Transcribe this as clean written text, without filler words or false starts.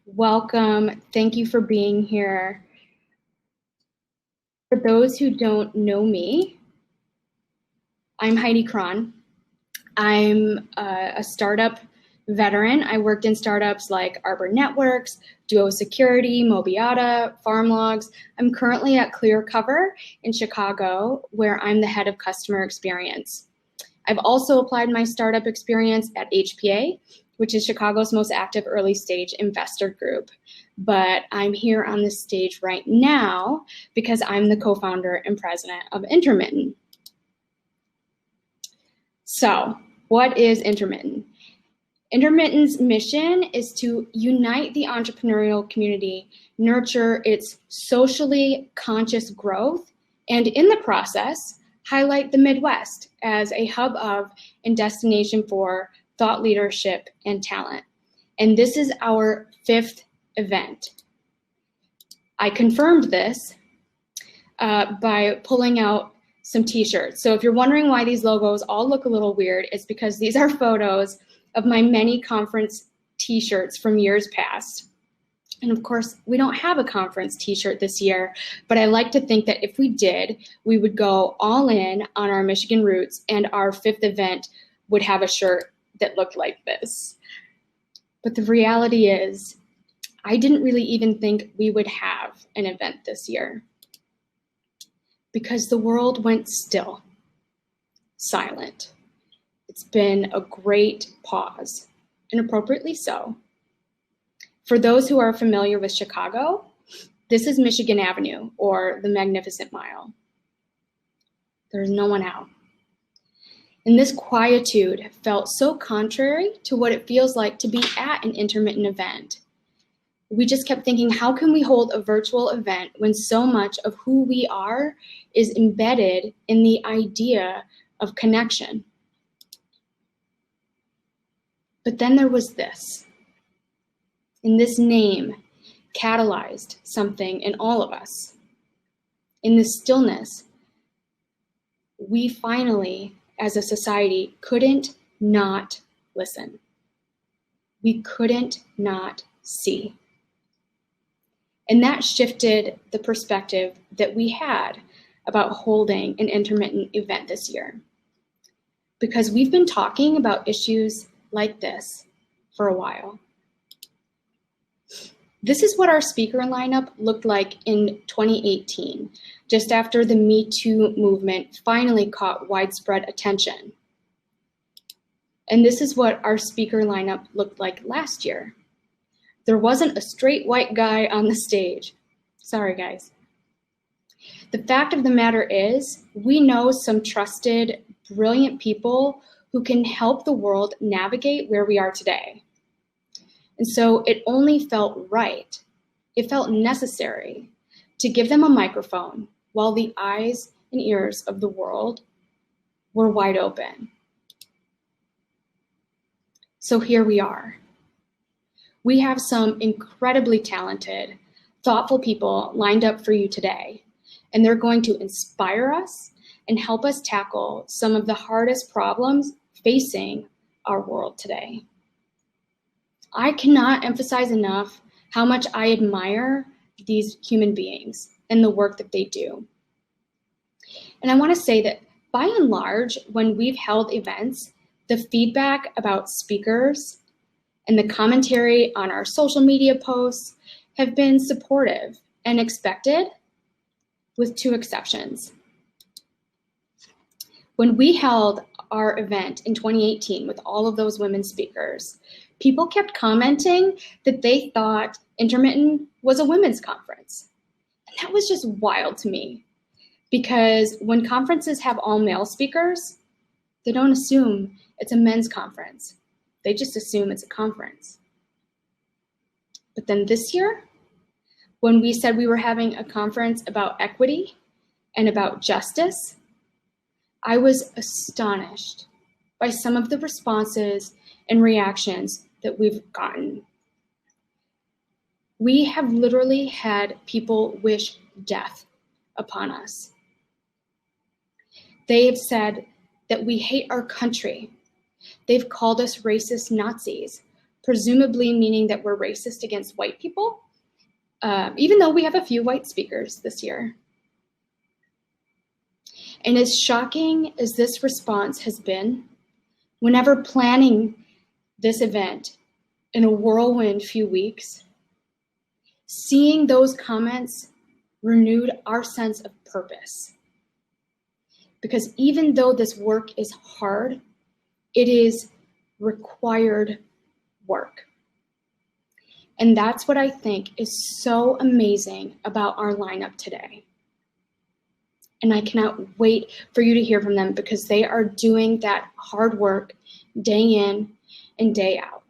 Welcome. Thank you for being here. For those who don't know me, I'm Heidi Craun. I'm a startup veteran. I worked in startups like Arbor Networks, Duo Security, Mobiata, FarmLogs. I'm currently at ClearCover in Chicago, where I'm the head of customer experience. I've also applied my startup experience at HPA, which is Chicago's most active early stage investor group. But I'm here on this stage right now because I'm the co-founder and president of Intermitten. So, what is Intermitten? Intermitten's mission is to unite the entrepreneurial community, nurture its socially conscious growth, and in the process, highlight the Midwest as a hub of and destination for thought leadership and talent. And this is our 5th event. I confirmed this by pulling out some t-shirts. So if you're wondering why these logos all look a little weird, it's because these are photos of my many conference t-shirts from years past. And of course, we don't have a conference t-shirt this year, but I like to think that if we did, we would go all in on our Michigan roots, and our 5th event would have a shirt that looked like this. But the reality is, I didn't really even think we would have an event this year because the world went still, silent. It's been a great pause, and appropriately so. For those who are familiar with Chicago, this is Michigan Avenue, or the Magnificent Mile. There's no one out. And this quietude felt so contrary to what it feels like to be at an intermittent event. We just kept thinking, how can we hold a virtual event when so much of who we are is embedded in the idea of connection? But then there was this. And this name catalyzed something in all of us. In this stillness, we finally, as a society, couldn't not listen. We couldn't not see. And that shifted the perspective that we had about holding an intermittent event this year. Because we've been talking about issues like this for a while. This is what our speaker lineup looked like in 2018, just after the Me Too movement finally caught widespread attention. And this is what our speaker lineup looked like last year. There wasn't a straight white guy on the stage. Sorry, guys. The fact of the matter is, we know some trusted, brilliant people who can help the world navigate where we are today. And so it only felt right, it felt necessary to give them a microphone while the eyes and ears of the world were wide open. So here we are. We have some incredibly talented, thoughtful people lined up for you today, and they're going to inspire us and help us tackle some of the hardest problems facing our world today. I cannot emphasize enough how much I admire these human beings and the work that they do. And I want to say that by and large, when we've held events, the feedback about speakers and the commentary on our social media posts have been supportive and expected, with 2 exceptions. When we held our event in 2018 with all of those women speakers, people kept commenting that they thought Intermitten was a women's conference. And that was just wild to me, because when conferences have all male speakers, they don't assume it's a men's conference. They just assume it's a conference. But then this year, when we said we were having a conference about equity and about justice, I was astonished by some of the responses and reactions that we've gotten. We have literally had people wish death upon us. They have said that we hate our country. They've called us racist Nazis, presumably meaning that we're racist against white people, even though we have a few white speakers this year. And as shocking as this response has been, whenever planning this event in a whirlwind few weeks, seeing those comments renewed our sense of purpose. Because even though this work is hard, it is required work. And that's what I think is so amazing about our lineup today. And I cannot wait for you to hear from them because they are doing that hard work day in and day out.